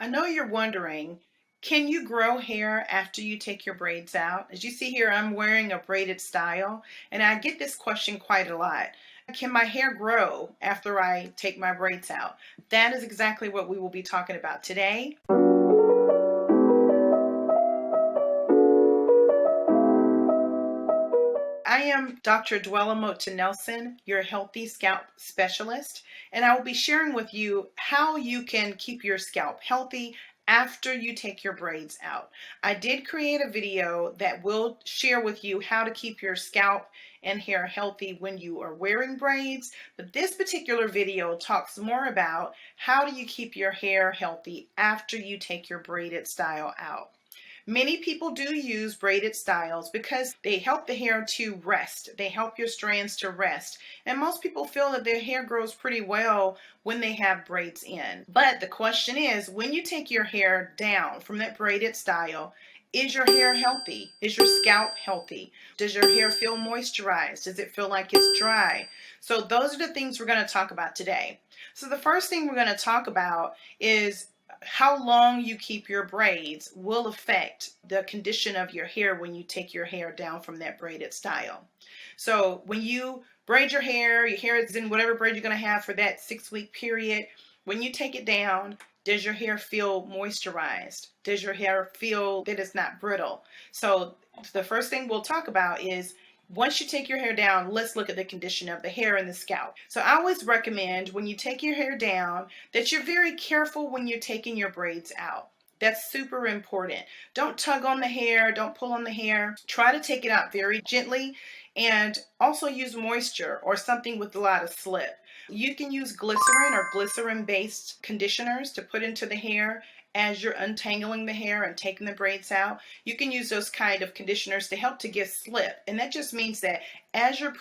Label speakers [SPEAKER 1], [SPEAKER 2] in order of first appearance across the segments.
[SPEAKER 1] I know you're wondering, can you grow hair after you take your braids out? As you see here, I'm wearing a braided style, and I get this question quite a lot. Can my hair grow after I take my braids out? That is exactly what we will be talking about today. I am Dr. Dwella Mota Nelson, your healthy scalp specialist, and I will be sharing with you how you can keep your scalp healthy after you take your braids out. I did create a video that will share with you how to keep your scalp and hair healthy when you are wearing braids, but this particular video talks more about how do you keep your hair healthy after you take your braided style out. Many people do use braided styles because they help the hair to rest. They help your strands to rest. And most people feel that their hair grows pretty well when they have braids in. But the question is, when you take your hair down from that braided style, is your hair healthy? Is your scalp healthy? Does your hair feel moisturized? Does it feel like it's dry? So those are the things we're going to talk about today. So the first thing we're going to talk about is how long you keep your braids will affect the condition of your hair when you take your hair down from that braided style. So when you braid your hair is in whatever braid you're going to have for that 6-week period. When you take it down, does your hair feel moisturized? Does your hair feel that it's not brittle? So the first thing we'll talk about is, once you take your hair down, let's look at the condition of the hair and the scalp. So I always recommend when you take your hair down that you're very careful when you're taking your braids out. That's super important. Don't tug on the hair, don't pull on the hair. Try to take it out very gently, and also use moisture or something with a lot of slip. You can use glycerin or glycerin-based conditioners to put into the hair as you're untangling the hair and taking the braids out. You can use those kind of conditioners to help to give slip. And that just means that as you're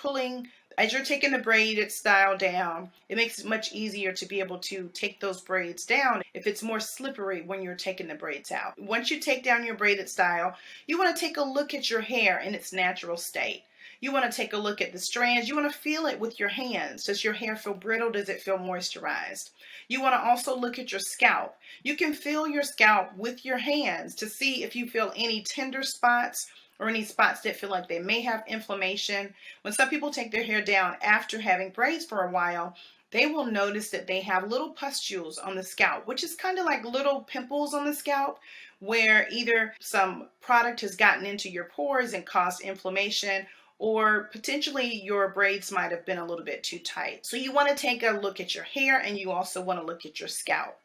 [SPEAKER 1] taking the braided style down, it makes it much easier to be able to take those braids down if it's more slippery when you're taking the braids out. Once you take down your braided style, you want to take a look at your hair in its natural state. You want to take a look at the strands. You want to feel it with your hands. Does your hair feel brittle? Does it feel moisturized? You want to also look at your scalp. You can feel your scalp with your hands to see if you feel any tender spots or any spots that feel like they may have inflammation. When some people take their hair down after having braids for a while, they will notice that they have little pustules on the scalp, which is kind of like little pimples on the scalp, where either some product has gotten into your pores and caused inflammation, or potentially your braids might have been a little bit too tight. So you want to take a look at your hair, and you also want to look at your scalp.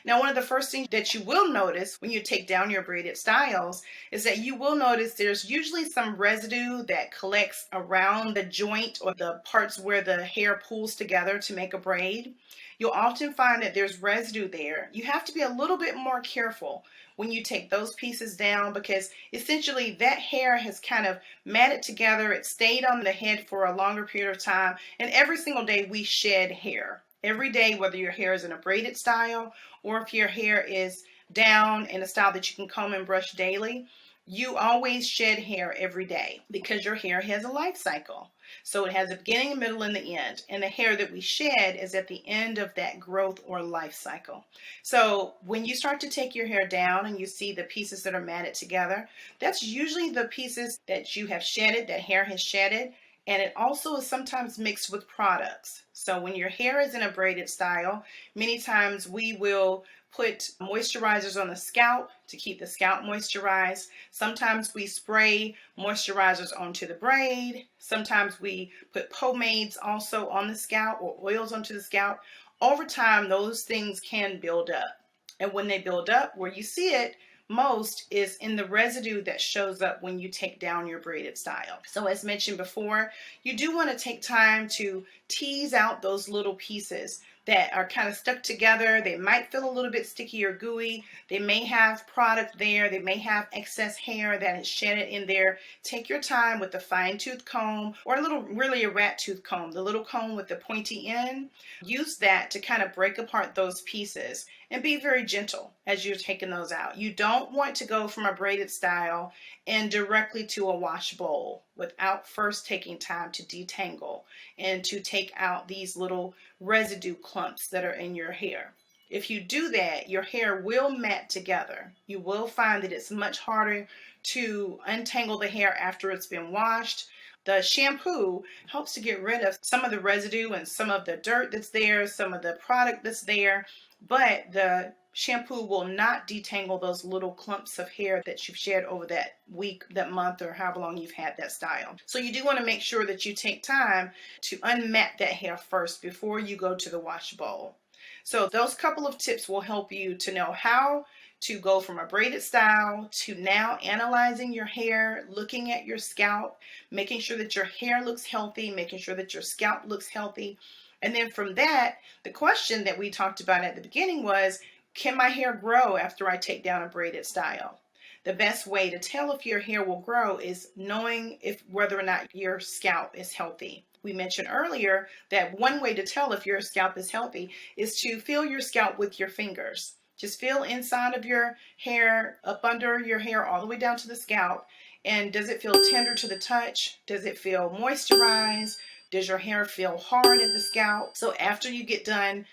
[SPEAKER 1] Now, one of the first things that you will notice when you take down your braided styles is that you will notice there's usually some residue that collects around the joint or the parts where the hair pulls together to make a braid. You'll often find that there's residue there. You have to be a little bit more careful when you take those pieces down, because essentially that hair has kind of matted together. It stayed on the head for a longer period of time, and every single day we shed hair. Every day, whether your hair is in a braided style or if your hair is down in a style that you can comb and brush daily, you always shed hair every day because your hair has a life cycle. So it has a beginning, a middle, and the end. And the hair that we shed is at the end of that growth or life cycle. So when you start to take your hair down and you see the pieces that are matted together, that's usually the pieces that you have shedded, that hair has shedded. And it also is sometimes mixed with products. So when your hair is in a braided style, many times we will put moisturizers on the scalp to keep the scalp moisturized. Sometimes we spray moisturizers onto the braid. Sometimes we put pomades also on the scalp or oils onto the scalp. Over time, those things can build up. And when they build up, where you see it most is in the residue that shows up when you take down your braided style. So as mentioned before, you do want to take time to tease out those little pieces that are kind of stuck together. They might feel a little bit sticky or gooey. They may have product there. They may have excess hair that is shedded in there. Take your time with a fine tooth comb, or really a rat tooth comb, the little comb with the pointy end. Use that to kind of break apart those pieces, and be very gentle as you're taking those out. You don't want to go from a braided style and directly to a wash bowl without first taking time to detangle and to take out these little residue clumps that are in your hair. If you do that, your hair will mat together. You will find that it's much harder to untangle the hair after it's been washed. The shampoo helps to get rid of some of the residue and some of the dirt that's there, some of the product that's there, but the shampoo will not detangle those little clumps of hair that you've shed over that week, that month, or however long you've had that style. So you do want to make sure that you take time to unmat that hair first before you go to the wash bowl. So those couple of tips will help you to know how to go from a braided style to now analyzing your hair, looking at your scalp, making sure that your hair looks healthy, making sure that your scalp looks healthy. And then from that, the question that we talked about at the beginning was, can my hair grow after I take down a braided style? The best way to tell if your hair will grow is knowing whether or not your scalp is healthy. We mentioned earlier that one way to tell if your scalp is healthy is to feel your scalp with your fingers. Just feel inside of your hair, up under your hair, all the way down to the scalp. And does it feel tender to the touch? Does it feel moisturized? Does your hair feel hard at the scalp? So after you get done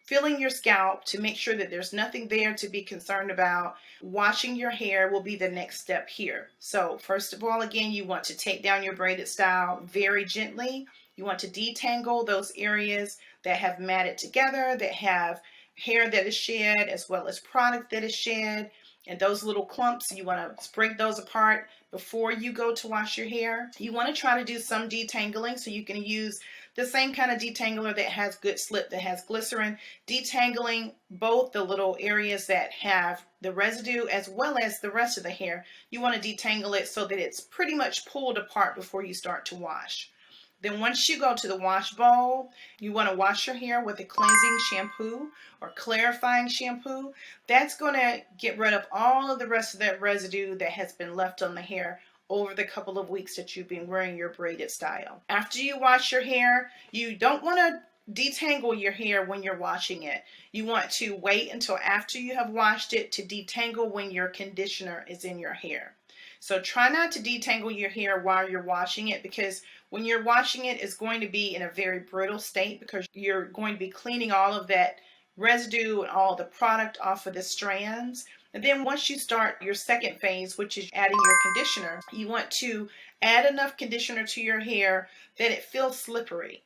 [SPEAKER 1] feeling your scalp to make sure that there's nothing there to be concerned about, washing your hair will be the next step here. So first of all, again, you want to take down your braided style very gently. You want to detangle those areas that have matted together, that have hair that is shed, as well as product that is shed. And those little clumps, you want to break those apart before you go to wash your hair. You want to try to do some detangling, so you can use the same kind of detangler that has good slip, that has glycerin, detangling both the little areas that have the residue as well as the rest of the hair. You want to detangle it so that it's pretty much pulled apart before you start to wash. Then once you go to the wash bowl, you want to wash your hair with a cleansing shampoo or clarifying shampoo. That's going to get rid of all of the rest of that residue that has been left on the hair over the couple of weeks that you've been wearing your braided style. After you wash your hair, you don't want to detangle your hair when you're washing it. You want to wait until after you have washed it to detangle when your conditioner is in your hair. So try not to detangle your hair while you're washing it, because when you're washing it, it's going to be in a very brittle state because you're going to be cleaning all of that residue and all the product off of the strands. And then once you start your second phase, which is adding your conditioner, you want to add enough conditioner to your hair that it feels slippery.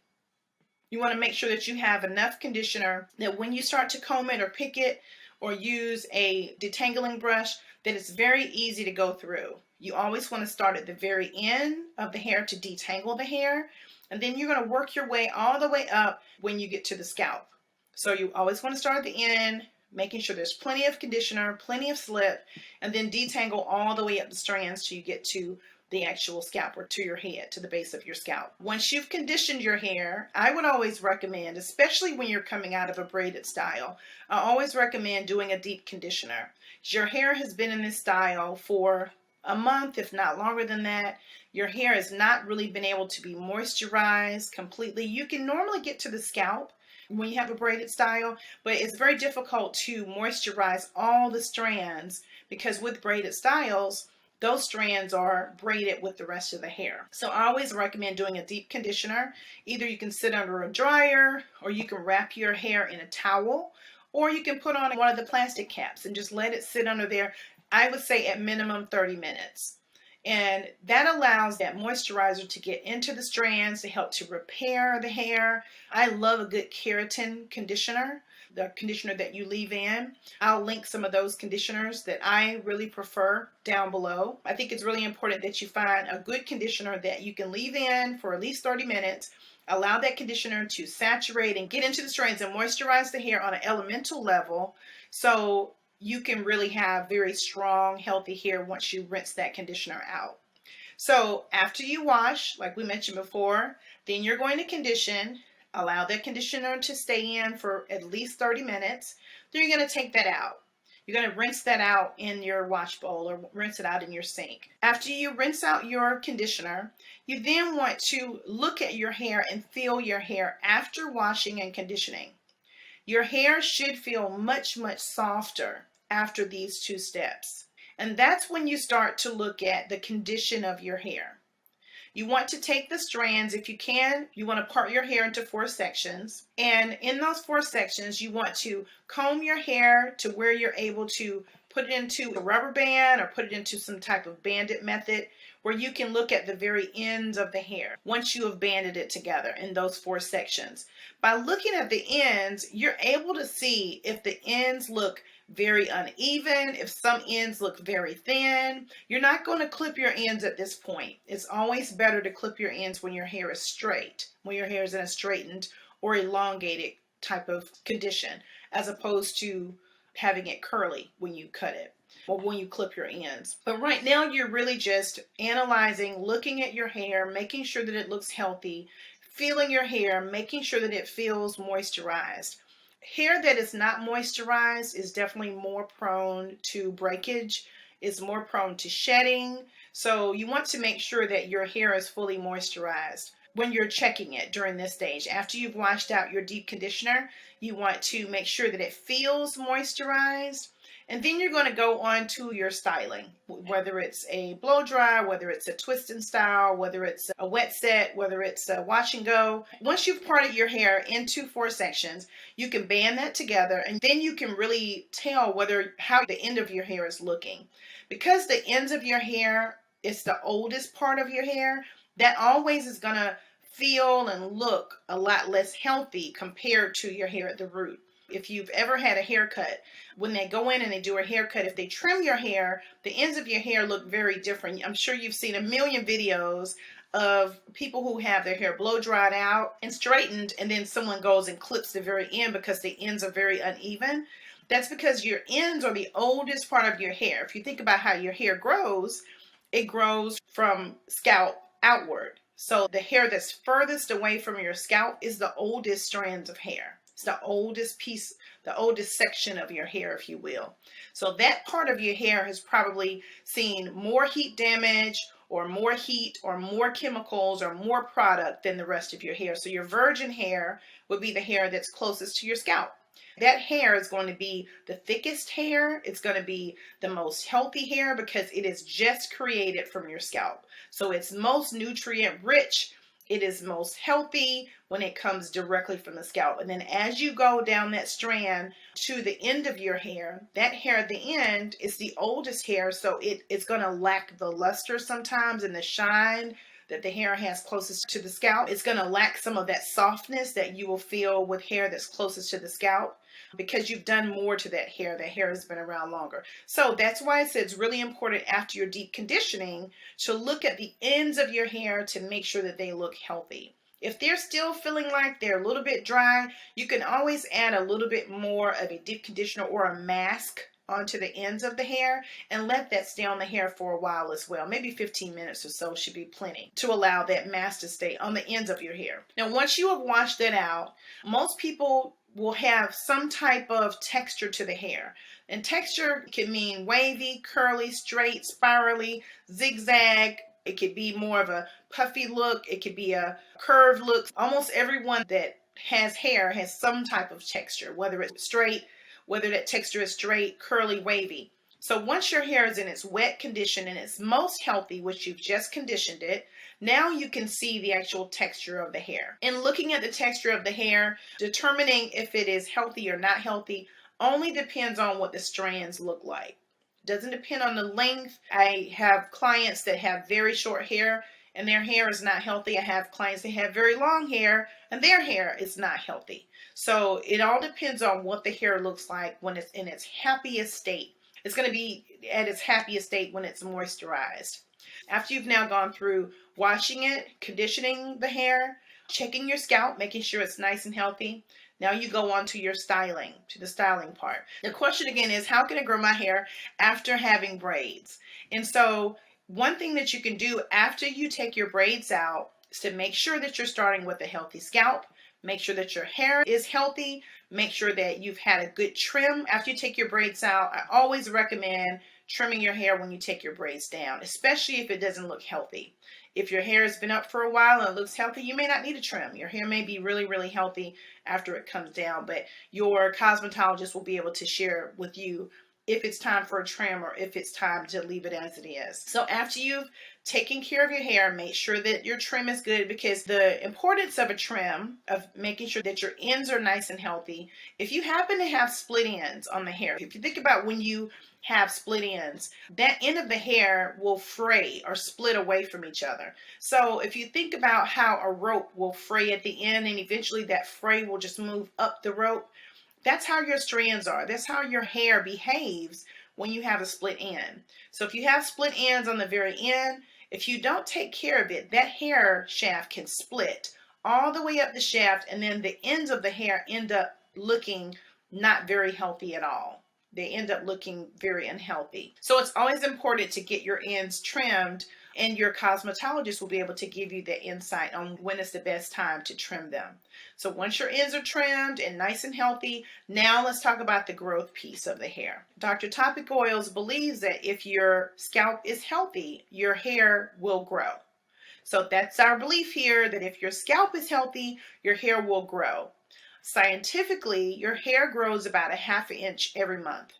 [SPEAKER 1] You want to make sure that you have enough conditioner that when you start to comb it or pick it or use a detangling brush, that it's very easy to go through. You always want to start at the very end of the hair to detangle the hair, and then you're going to work your way all the way up when you get to the scalp. So you always want to start at the end, making sure there's plenty of conditioner, plenty of slip, and then detangle all the way up the strands till you get to the actual scalp, or to your head, to the base of your scalp. Once you've conditioned your hair, I would always recommend, especially when you're coming out of a braided style, I always recommend doing a deep conditioner. Your hair has been in this style for a month, if not longer than that. Your hair has not really been able to be moisturized completely. You can normally get to the scalp when you have a braided style, but it's very difficult to moisturize all the strands because with braided styles, those strands are braided with the rest of the hair. So I always recommend doing a deep conditioner. Either you can sit under a dryer, or you can wrap your hair in a towel, or you can put on one of the plastic caps and just let it sit under there. I would say at minimum 30 minutes. And that allows that moisturizer to get into the strands to help to repair the hair. I love a good keratin conditioner, the conditioner that you leave in. I'll link some of those conditioners that I really prefer down below. I think it's really important that you find a good conditioner that you can leave in for at least 30 minutes. Allow that conditioner to saturate and get into the strands and moisturize the hair on an elemental level, so you can really have very strong, healthy hair once you rinse that conditioner out. So after you wash, like we mentioned before, then you're going to condition. Allow that conditioner to stay in for at least 30 minutes. Then you're going to take that out. You're going to rinse that out in your wash bowl or rinse it out in your sink. After you rinse out your conditioner, you then want to look at your hair and feel your hair after washing and conditioning. Your hair should feel much, much softer after these two steps. And that's when you start to look at the condition of your hair. You want to take the strands, if you can, you want to part your hair into 4 sections. And in those 4 sections, you want to comb your hair to where you're able to put it into a rubber band or put it into some type of banded method where you can look at the very ends of the hair once you have banded it together in those 4 sections. By looking at the ends, you're able to see if the ends look very uneven, if some ends look very thin. You're not going to clip your ends at this point. It's always better to clip your ends when your hair is straight, when your hair is in a straightened or elongated type of condition, as opposed to having it curly when you cut it or when you clip your ends. But right now you're really just analyzing, looking at your hair, making sure that it looks healthy, feeling your hair, making sure that it feels moisturized. Hair that is not moisturized is definitely more prone to breakage, is more prone to shedding. So you want to make sure that your hair is fully moisturized when you're checking it during this stage. After you've washed out your deep conditioner, you want to make sure that it feels moisturized. And then you're going to go on to your styling, whether it's a blow dry, whether it's a twist and style, whether it's a wet set, whether it's a wash and go. Once you've parted your hair into 4 sections, you can band that together, and then you can really tell how the end of your hair is looking. Because the ends of your hair is the oldest part of your hair, that always is going to feel and look a lot less healthy compared to your hair at the root. If you've ever had a haircut, when they go in and they do a haircut, if they trim your hair, the ends of your hair look very different. I'm sure you've seen a million videos of people who have their hair blow dried out and straightened, and then someone goes and clips the very end because the ends are very uneven. That's because your ends are the oldest part of your hair. If you think about how your hair grows, it grows from scalp outward. So the hair that's furthest away from your scalp is the oldest strands of hair. It's the oldest piece, the oldest section of your hair, if you will. So that part of your hair has probably seen more heat damage or more heat or more chemicals or more product than the rest of your hair. So your virgin hair would be the hair that's closest to your scalp. That hair is going to be the thickest hair. It's going to be the most healthy hair because it is just created from your scalp. So it's most nutrient rich. It is most healthy when it comes directly from the scalp. And then as you go down that strand to the end of your hair, that hair at the end is the oldest hair. So it's going to lack the luster sometimes and the shine that the hair has closest to the scalp. It's going to lack some of that softness that you will feel with hair that's closest to the scalp because you've done more to that hair. That hair has been around longer. So that's why I said it's really important after your deep conditioning to look at the ends of your hair to make sure that they look healthy. If they're still feeling like they're a little bit dry, you can always add a little bit more of a deep conditioner or a mask onto the ends of the hair and let that stay on the hair for a while as well. Maybe 15 minutes or so should be plenty to allow that mask to stay on the ends of your hair. Now, once you have washed that out, most people will have some type of texture to the hair. And texture can mean wavy, curly, straight, spirally, zigzag. It could be more of a puffy look. It could be a curved look. Almost everyone that has hair has some type of texture, whether it's straight, whether that texture is straight, curly, wavy. So once your hair is in its wet condition and it's most healthy, which you've just conditioned it, now you can see the actual texture of the hair. And looking at the texture of the hair, determining if it is healthy or not healthy only depends on what the strands look like. Doesn't depend on the length. I have clients that have very short hair and their hair is not healthy. I have clients that have very long hair and their hair is not healthy. So it all depends on what the hair looks like when it's in its happiest state. It's going to be at its happiest state when it's moisturized. After you've now gone through washing it, conditioning the hair, checking your scalp, making sure it's nice and healthy, now you go on to your styling, to the styling part. The question again is, how can I grow my hair after having braids? And so one thing that you can do after you take your braids out is to make sure that you're starting with a healthy scalp. Make sure that your hair is healthy. Make sure that you've had a good trim after you take your braids out. I always recommend trimming your hair when you take your braids down, especially if it doesn't look healthy. If your hair has been up for a while and it looks healthy, you may not need a trim. Your hair may be really, really healthy after it comes down, but your cosmetologist will be able to share with you if it's time for a trim or if it's time to leave it as it is. So after you've taken care of your hair, make sure that your trim is good, because the importance of a trim, of making sure that your ends are nice and healthy. If you happen to have split ends on the hair, if you think about when you have split ends, that end of the hair will fray or split away from each other. So if you think about how a rope will fray at the end and eventually that fray will just move up the rope, that's how your strands are. That's how your hair behaves when you have a split end. So if you have split ends on the very end, if you don't take care of it, that hair shaft can split all the way up the shaft, and then the ends of the hair end up looking not very healthy at all. They end up looking very unhealthy. So it's always important to get your ends trimmed, and your cosmetologist will be able to give you the insight on when is the best time to trim them. So once your ends are trimmed and nice and healthy, now let's talk about the growth piece of the hair. Dr. Topic Oils believes that if your scalp is healthy, your hair will grow. So that's our belief here, that if your scalp is healthy, your hair will grow. Scientifically, your hair grows about 1/2 inch every month.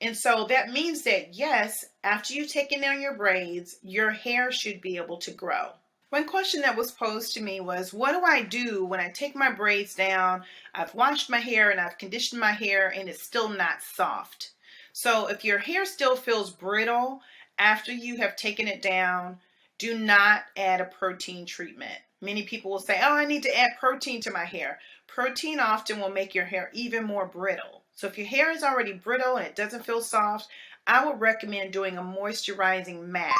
[SPEAKER 1] And so that means that, yes, after you've taken down your braids, your hair should be able to grow. One question that was posed to me was, what do I do when I take my braids down, I've washed my hair and I've conditioned my hair, and it's still not soft? So if your hair still feels brittle after you have taken it down, do not add a protein treatment. Many people will say, oh, I need to add protein to my hair. Protein often will make your hair even more brittle. So if your hair is already brittle and it doesn't feel soft, I would recommend doing a moisturizing mask.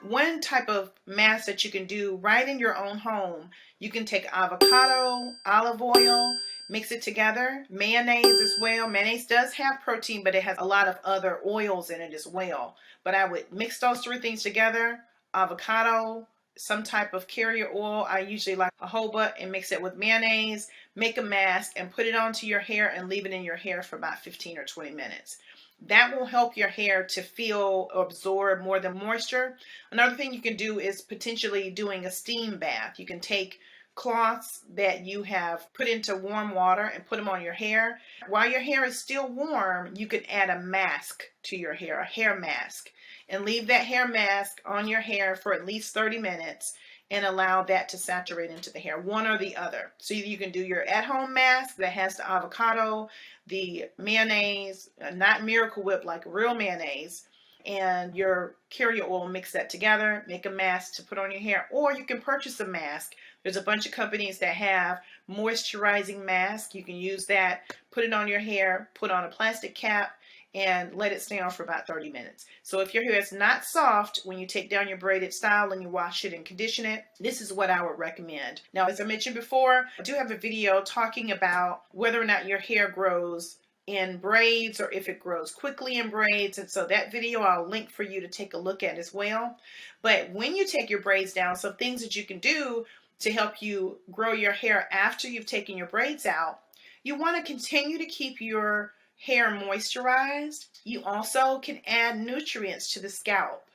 [SPEAKER 1] One type of mask that you can do right in your own home, you can take avocado, olive oil, mix it together, mayonnaise as well. Mayonnaise does have protein, but it has a lot of other oils in it as well. But I would mix those 3 things together: avocado, some type of carrier oil, I usually like jojoba, and mix it with mayonnaise, make a mask and put it onto your hair and leave it in your hair for about 15 or 20 minutes. That will help your hair to feel absorb more of the moisture. Another thing you can do is potentially doing a steam bath. You can take cloths that you have put into warm water and put them on your hair. While your hair is still warm, you can add a mask to your hair, a hair mask, and leave that hair mask on your hair for at least 30 minutes and allow that to saturate into the hair, one or the other. So you can do your at-home mask that has the avocado, the mayonnaise, not Miracle Whip, like real mayonnaise, and your carrier oil, mix that together, make a mask to put on your hair. Or you can purchase a mask. There's a bunch of companies that have moisturizing masks. You can use that, put it on your hair, put on a plastic cap, and let it stay on for about 30 minutes. So if your hair is not soft when you take down your braided style and you wash it and condition it, this is what I would recommend. Now, as I mentioned before, I do have a video talking about whether or not your hair grows in braids or if it grows quickly in braids. And so that video I'll link for you to take a look at as well. But when you take your braids down, some things that you can do to help you grow your hair after you've taken your braids out, you want to continue to keep your hair moisturized. You also can add nutrients to the scalp,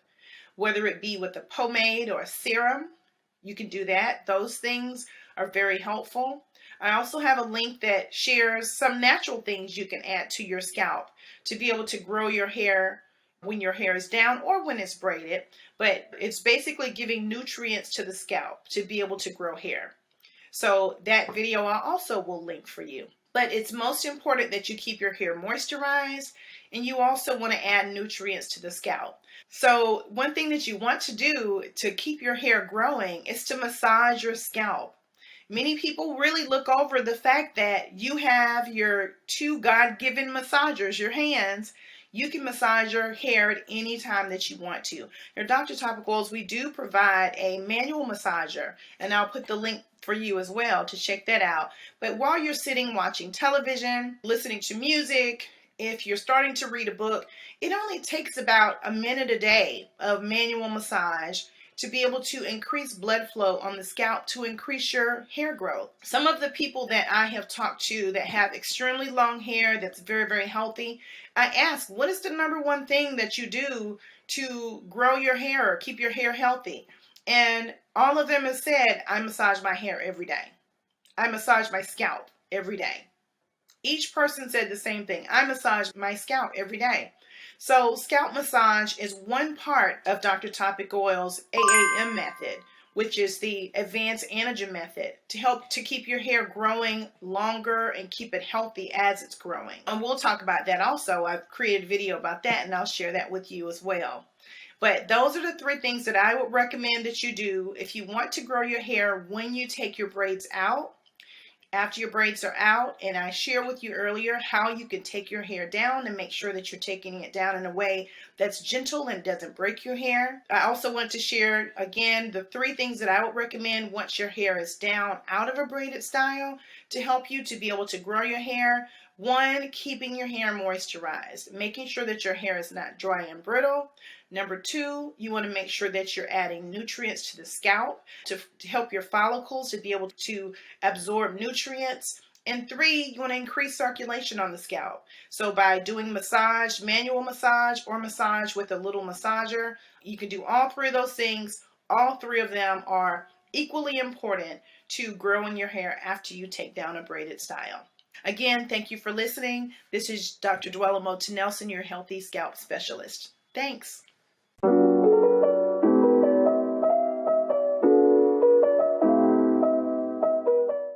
[SPEAKER 1] whether it be with a pomade or a serum. You can do that. Those things are very helpful. I also have a link that shares some natural things you can add to your scalp to be able to grow your hair when your hair is down or when it's braided. But it's basically giving nutrients to the scalp to be able to grow hair. So that video I also will link for you. But it's most important that you keep your hair moisturized, and you also want to add nutrients to the scalp. So one thing that you want to do to keep your hair growing is to massage your scalp. Many people really look over the fact that you have your 2 God-given massagers, your hands. You can massage your hair at any time that you want to. Your Dr. Topic Oils, we do provide a manual massager, and I'll put the link for you as well to check that out. But while you're sitting watching television, listening to music, if you're starting to read a book, it only takes about 1 minute a day of manual massage to be able to increase blood flow on the scalp to increase your hair growth. Some of the people that I have talked to that have extremely long hair that's very, very healthy, I ask, what is the #1 thing that you do to grow your hair or keep your hair healthy? And all of them have said, I massage my hair every day. I massage my scalp every day. Each person said the same thing. I massage my scalp every day. So scalp massage is one part of Dr. Topic Oil's AAM method, which is the advanced anagen method, to help to keep your hair growing longer and keep it healthy as it's growing. And we'll talk about that also. I've created a video about that, and I'll share that with you as well. But those are the 3 things that I would recommend that you do if you want to grow your hair when you take your braids out. After your braids are out, and I shared with you earlier how you can take your hair down and make sure that you're taking it down in a way that's gentle and doesn't break your hair. I also want to share again the 3 things that I would recommend once your hair is down out of a braided style to help you to be able to grow your hair. 1, keeping your hair moisturized, making sure that your hair is not dry and brittle. Number 2, you want to make sure that you're adding nutrients to the scalp to help your follicles to be able to absorb nutrients. And 3, you want to increase circulation on the scalp. So by doing massage, manual massage, or massage with a little massager, you can do all 3 of those things. All 3 of them are equally important to growing your hair after you take down a braided style. Again, thank you for listening. This is Dr. Dwella Moten Nelson, your healthy scalp specialist. Thanks.